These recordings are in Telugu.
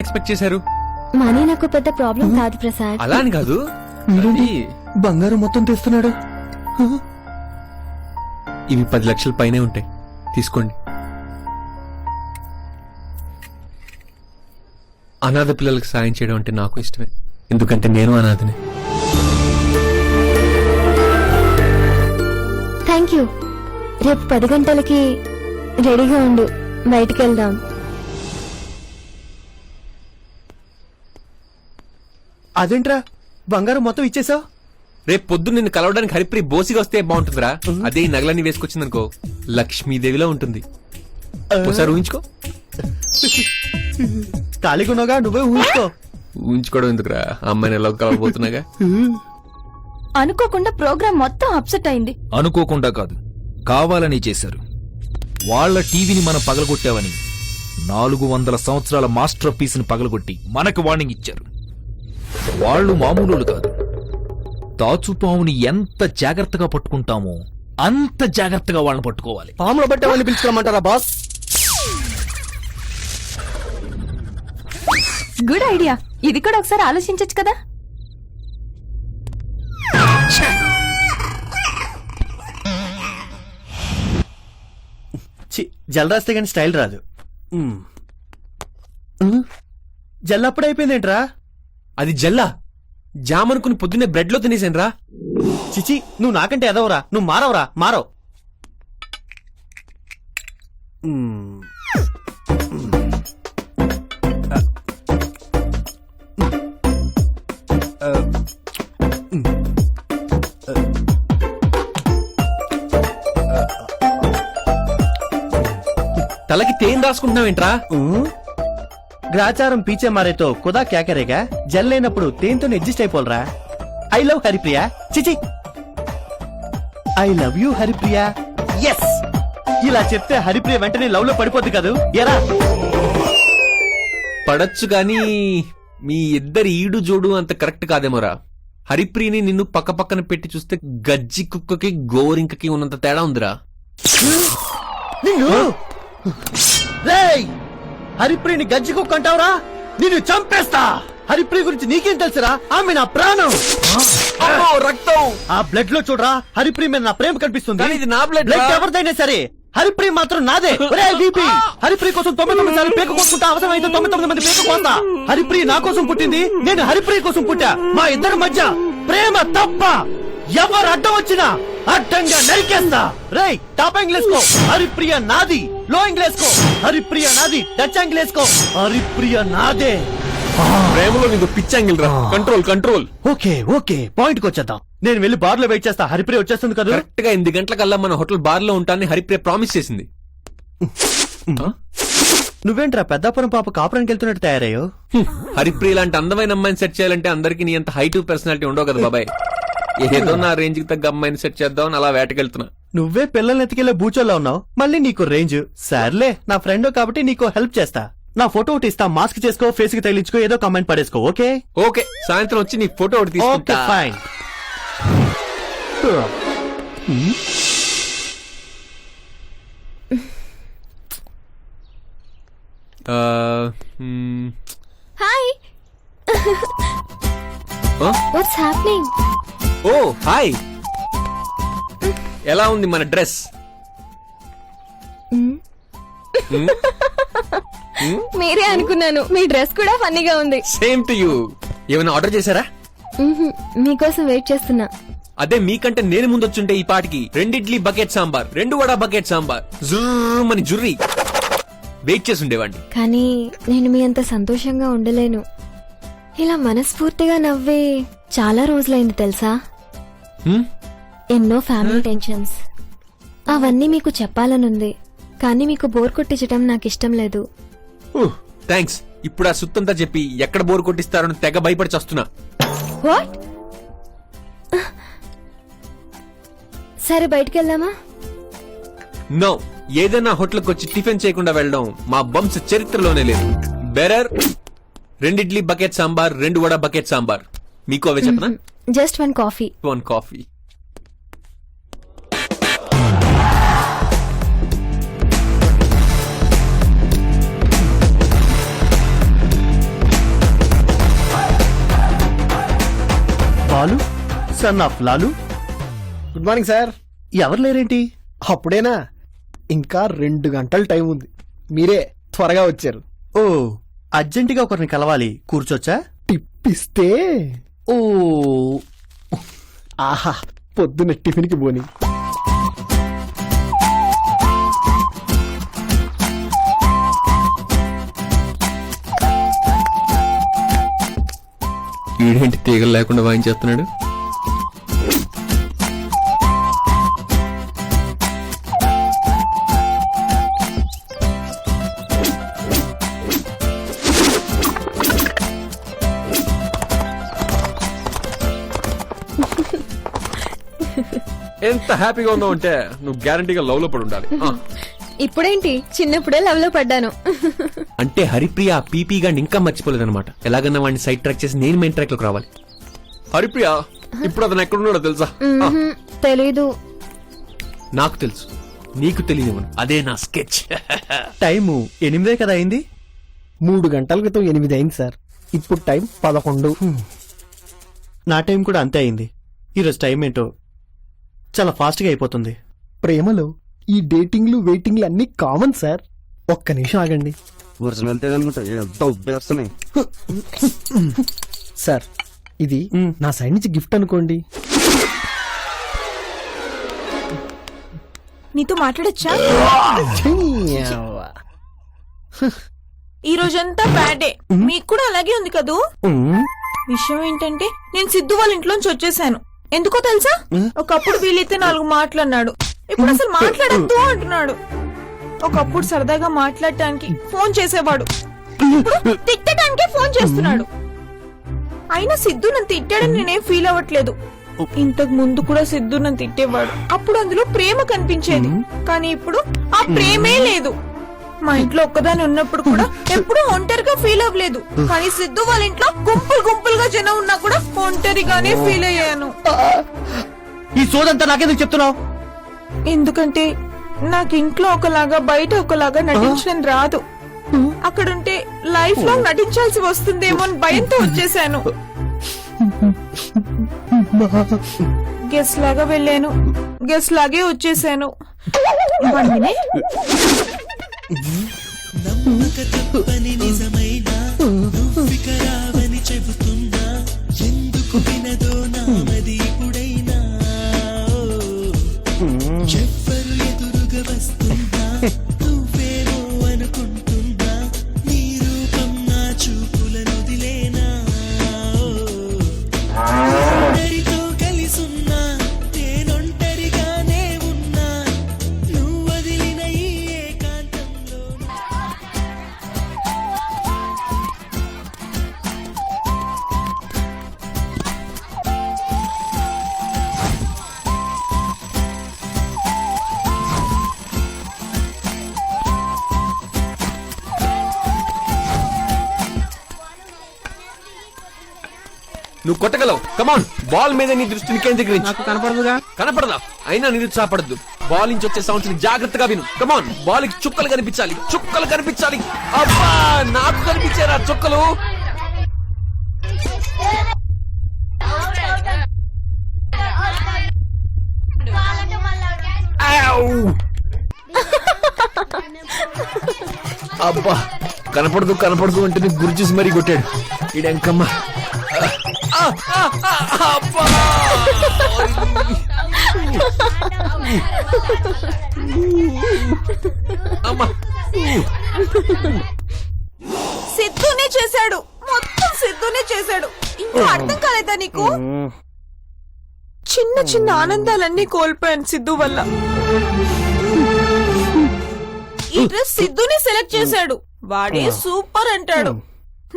ఎక్స్పెక్ట్ చేశారు? మనీ నాకు పెద్ద ప్రాబ్లం కాదు ప్రసాద్. అలా అని కాదు, బంగారం మొత్తం తెస్తున్నాడు. ఇవి 10 లక్షల పైనే ఉంటాయి, తీసుకోండి. అనాథ పిల్లలకు సాయం చేయడం అంటే నాకు ఇష్టమే, ఎందుకంటే నేను అనాథనే. Thank you. రేపు 10 గంటలకి రెడీగా ఉండు, బయటికి వెళ్దాం. అదేంట్రా బంగారం మొత్తం ఇచ్చేసావు? రేపు పొద్దు నిన్ను కలవడానికి హరిప్రియ బోసిగా వస్తే బాగుంటుందిరా. అదే ఈ నగలన్నీ వేసుకొచ్చిందనుకో లక్ష్మీదేవిలో ఉంటుంది. ఒకసారి ఊహించుకో. ఖాళీగున్నాగా, నువ్వే ఊహించుకో. ఊహించుకోవడం ఎందుకురా, అమ్మాయిని ఎలా కలవబోతున్నాగా. అనుకోకుండా ప్రోగ్రామ్ మొత్తం అప్సెట్ అయింది. అనుకోకుండా కాదు, కావాలని చేశారు. వాళ్ల టీవీని మనం పగలగొట్టావని 400 సంవత్సరాల మాస్టర్ పీస్ ని పగలగొట్టి మనకు వార్నింగ్ ఇచ్చారు. వాళ్ళు మామూలు కాదు. తాచుపాముని ఎంత జాగ్రత్తగా పట్టుకుంటామో అంత జాగ్రత్తగా వాళ్ళని పట్టుకోవాలి. పాములో బట్టే వాళ్ళని పిలుచుకోమంటారా బాస్? Good idea. ఇది కూడా ఒకసారి ఆలోచించచ్చు కదా. జల్ రాస్తే కానీ స్టైల్ రాదు. జల్ అప్పుడు అయిపోయిందేంట్రా? అది జల్లా జామ్ అనుకుని పొద్దున్నే బ్రెడ్ లో తినేసాను రా. చిచి, నువ్వు నాకంటే ఎదవరా, నువ్వు మారవరా, మారవ్. తలకి తేన్ రాసుకుంటున్నావేంట్రా? గ్రాచారం పీచే మారేతో కుదా క్యాకరేగా. జల్ లేనప్పుడు తేన్తో అడ్జస్ట్ అయిపోలరా. I love Haripriya. చిచి, I love you Haripriya. Yes, ఇలా చెప్తే హరిప్రియ వెంటనే లవ్ లో పడిపోద్ది కదూ. ఎరా పడచ్చు గాని మీ ఇద్దరి ఈడు జోడు అంత కరెక్ట్ కాదేమోరా. హరిప్రియని నిన్ను పక్క పక్కన పెట్టి చూస్తే గజ్జి కుక్కకి గోరింకకి ఉన్నంత తేడా ఉందిరా. హరిప్రియని గజ్జి కుక్క అంటావురా? నిన్ను చంపేస్తా. హరిప్రియ గురించి నీకేం తెలుసురా? ఆమె నా ప్రాణం. రక్తం ఆ బ్లడ్ లో చూడరా, హరిప్రియ మీద నా ప్రేమ కనిపిస్తుంది. కానీ ఇది నా బ్లడ్ రా. ఎవరిదైనా సరే హరిప్రియ మాత్రం నాదే. హరిప్రియ కోసం 99 సార్లు పేక కోసుకుంటా, అవసరమైతే 99 మంది పేక కోస్తా. హరిప్రియ నా కోసం పుట్టింది, నేను హరిప్రియ కోసం పుట్టా. మా ఇద్దరి మధ్య ప్రేమ తప్ప. ఎవరు అడ్డం వచ్చినా అడ్డంగా నరికేస్తా. రేయ్, టాప్ యాంగిల్ వేసుకో, హరిప్రియ నాది. లో యాంగిల్ వేసుకో, హరిప్రియ నాది. టచ్ యాంగిల్ వేసుకో, హరిప్రియ నాదే. ప్రేమలో నీకు పిచ్చాంగిల్ రా. Control control. Okay okay, point కి వచ్చేద్దాం. నేను వెళ్ళి బార్ లో వెయిట్ చేస్తా. హరిప్రియ వచ్చేస్తుంది కదా. కరెక్ట్ గా 8 గంటలకల్లా మన హోటల్ బార్ లో ఉంటానని హరిప్రియ ప్రామిస్ చేసింది. నువ్వేంట్రా పెద్దాపురం పాప కాపురానికి వెళ్తున్నట్టు తయారయ్యో? హరిప్రియ లాంటి అందమైన అమ్మాయిని సెట్ చేయాలంటే అందరికి నీ అంత హైట్ పర్సనాలిటీ ఉండవు కదా బాబాయ్. ఏదో నా రేంజ్ కి తగ్గ అమ్మాయిని సెట్ చేద్దాం అలా వేటకెళ్తున్నా. నువ్వే పిల్లల్ని ఎత్తుకెళ్లే బూచోల్లో ఉన్నావు, మళ్ళీ నీకు రేంజ్. సర్లే, నా ఫ్రెండ్ కాబట్టి నీకు హెల్ప్ చేస్తా. నా ఫోటో ఒకటి ఇస్తా, మాస్క్ చేసుకో, ఫేస్ కి తగిలించుకో, ఏదో కమెంట్ పడేసుకో. ఓకే ఓకే, సాయంత్రం వచ్చి నీ ఫోటో ఒకటి ఓకే తీసుకుంటా. Fine. Hi, what's happening? Oh hi, ఎలా ఉంది మన డ్రెస్? మీరే అనుకున్నాను, మీ డ్రెస్ కూడా ఫన్నీగా ఉంది. Same to you. ఏమైనా ఆర్డర్ చేశారా? మీకోసం వెయిట్ చేస్తున్నా. అదే మీకంటే నేను ముందు వచ్చుంటే ఈ పాటికి 2 ఇడ్లీ బకెట్ సాంబార్, 2 వడ బకెట్ సాంబార్, జుర్రమని జుర్రి వెయిట్ చేసి ఉండేవాడిని. కానీ నేను మీ అంత సంతోషంగా ఉండలేను. ఇలా మనస్ఫూర్తిగా నవ్వే చాలా రోజులైంది తెలుసా. ఎన్నో ఫ్యామిలీ టెన్షన్స్, అవన్నీ మీకు చెప్పాలనుంది. కానీ మీకు బోర్ కొట్టించడం నాకు ఇష్టం లేదు. థ్యాంక్స్. ఇప్పుడు ఆ సుత్తంతా చెప్పి ఎక్కడ బోర్ కొట్టిస్తారని తెగ భయపడి చస్తున్నా. వాట్? సరే, బయటికి వెళ్దామా? నో, ఏదైనా హోటల్కి వచ్చి టిఫిన్ చేయకుండా వెళ్ళడం మా వంశ చరిత్రలోనే లేదు. Bearer 2 idli bucket sambar, 2 vada bucket sambar. మీకు అవే చెప్పనా? Just 1 coffee. 1 coffee. Balu son of Lalu. Good morning sir. ఎవరు లేరేంటి? అప్పుడేనా? ఇంకా 2 గంటలు టైం ఉంది. మీరే త్వరగా వచ్చారు. ఓ, అర్జెంటుగా ఒకరిని కలవాలి. కూర్చోచ్చా? టిప్పిస్తే ఓ, ఆహా, పొద్దున్న టిఫిన్కి పోని. వీడేంటి తీగలు లేకుండా వాయించేస్తున్నాడు? ఎంత హ్యాపీగా ఉన్నావు అంటే నువ్వు గ్యారంటీగా లవ్ లో పడి ఉండాలి. ఇప్పుడేంటి, చిన్నప్పుడే లవ్ లో పడ్డాను. అంటే హరిప్రియ పీపీ గాని ఇంకా మర్చిపోలేదన్నమాట. ఎలాగన్నా వాడిని సైడ్ ట్రాక్ చేసి నేను మెయిన్ ట్రాక్ లోకి రావాలి. హరిప్రియ ఇప్పుడు అతను ఎక్కడున్నాడో తెలుసా? తెలీదు. నాకు తెలుసు, నీకు తెలియదు. అదే నా స్కెచ్. టైము 8 కదా అయింది. 3 గంటల క్రితం 8 అయింది సార్. ఇప్పుడు టైం 11. నా టైం కూడా అంతే అయింది. ఈరోజు టైం ఏంటో చాలా ఫాస్ట్ గా అయిపోతుంది. ప్రేమలో ఈ డేటింగ్లు వెయిటింగ్లు అన్ని కామన్ సార్. ఒక్క నిమిషం ఆగండి సార్. ఇది నా సైడ్ నుంచి గిఫ్ట్ అనుకోండి. నీతో మాట్లాడొచ్చా? ఈ రోజంతా బ్యాడ్ డే. మీకు కూడా అలాగే ఉంది కదూ? విషయం ఏంటంటే నేను సిద్ధు వాళ్ళ ఇంట్లోంచి వచ్చేసాను. ఎందుకో తెలుసా? ఒకప్పుడు వీలైతే 4 మాట్లాడినాడు, ఇప్పుడు అసలు మాట్లాడద్దు అంటున్నాడు. ఒకప్పుడు సరదాగా మాట్లాడటానికి ఫోన్ చేసేవాడు, ఇప్పుడు తిట్టడానికే ఫోన్ చేస్తున్నాడు. అయినా సిద్ధు నన్ను తిట్టాడని నేనేం ఫీల్ అవ్వట్లేదు. ఇంతకు ముందు కూడా సిద్ధు నన్ను తిట్టేవాడు. అప్పుడు అందులో ప్రేమ కనిపించేది, కానీ ఇప్పుడు ఆ ప్రేమే లేదు. మా ఇంట్లో ఒక్కదాని ఉన్నప్పుడు కూడా ఎప్పుడూ ఒంటరిగా ఫీల్ అవ్వలేదు, కానీ సిద్ధు వాళ్ళ ఇంట్లో గుంపులుగా జనం ఉన్నా కూడా ఒంటరిగానే ఫీల్ అయ్యాను. ఈ సోదంతా నాకెందుకు చెప్తున్నావు? ఎందుకంటే నాకు ఇంట్లో ఒకలాగా బయట ఒకలాగా నటించడం రాదు. అక్కడుంటే లైఫ్ లో నటించాల్సి వస్తుందేమో అని భయంతో వచ్చేసాను. గెస్ట్ లాగా వెళ్ళాను, గెస్ట్ లాగే వచ్చేసాను. ఎందుకు వినదో నామది ఇప్పుడైనా చెప్పరు ఎదురుగా వస్తుందా నువ్వేమో అనుకుంటుందా నీ రూపం నా చూపులను వదిలేనా అందరితో కలిసున్నా నేనొంటరిగానే ఉన్నా నువ్వు వదిలిన ఈ ఏకాంతంలో నువ్వు కొట్టగలవు. కమాన్, బాల్ మీద నీ దృష్టిని కేంద్రీకరించు. నాకు కనపడదుగా. కనపడదా? అయినా నిరుత్సాహపడద్దు. బాల్ నుంచి వచ్చే సౌండ్స్ ని జాగ్రత్తగా విను. కమాన్, బాల్ కి చుక్కలు కనిపించాలి, చుక్కలు కనిపించాలి. అబ్బా, నాకు కనిపించారా చుక్కలు? అబ్బా, కనపడదు కనపడదు అంటే నీకు గురి చూసి మరీ కొట్టాడు ఈడెంకమ్మ. అబ్బా, అమ్మా. సిద్ధునే చేశాడు, మొత్తం సిద్ధునే చేశాడు. ఇంకా అర్థం కాలేదా నీకు? చిన్న చిన్న ఆనందాలన్నీ కోల్పోయాను సిద్ధు వల్ల. ఈ డ్రెస్ సిద్ధునే సెలెక్ట్ చేశాడు. వాడే సూపర్ అంటాడు,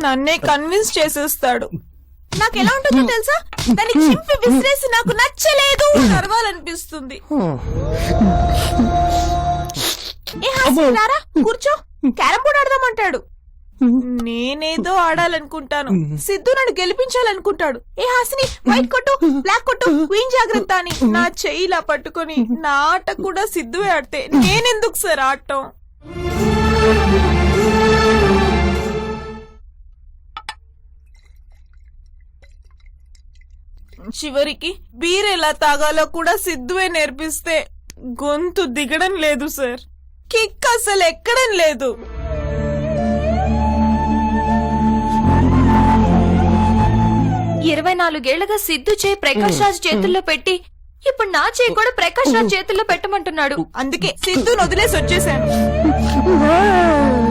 నన్నే కన్విన్స్ చేసేస్తాడు. నాకు ఎలా ఉంటుందో తెలుసా? దాన్ని చింపి విసిరేసి నాకు నచ్చలేదు నరవాలనిపిస్తుంది. ఏ హాస్ని రారా, కూర్చో, క్యారం బోర్డ్ ఆడదామంటాడు. నేనేదో ఆడాలనుకుంటాను, సిద్ధు నన్ను గెలిపించాలనుకుంటాడు. ఏ హాసిని, వైట్ కొట్టు, బ్లాక్ కొట్టు, క్వీన్ జాగ్రత్త అని నా చెయ్యిలా పట్టుకొని నా ఆట కూడా సిద్ధువే ఆడితే నేనెందుకు సార్ ఆడటం? చివరికి బీర్ ఎలా తాగాలో కూడా సిద్ధువే నేర్పిస్తే గొంతు దిగడం లేదు సార్. కిక్ అసలు ఎక్కడం లేదు. ఇరవై 4 సిద్ధు చేయి ప్రకాష్ రాజ్ చేతుల్లో పెట్టి ఇప్పుడు నా చేయి కూడా ప్రకాష్ రాజ్ చేతుల్లో పెట్టమంటున్నాడు. అందుకే సిద్ధుని వదిలేసి వచ్చేసాను.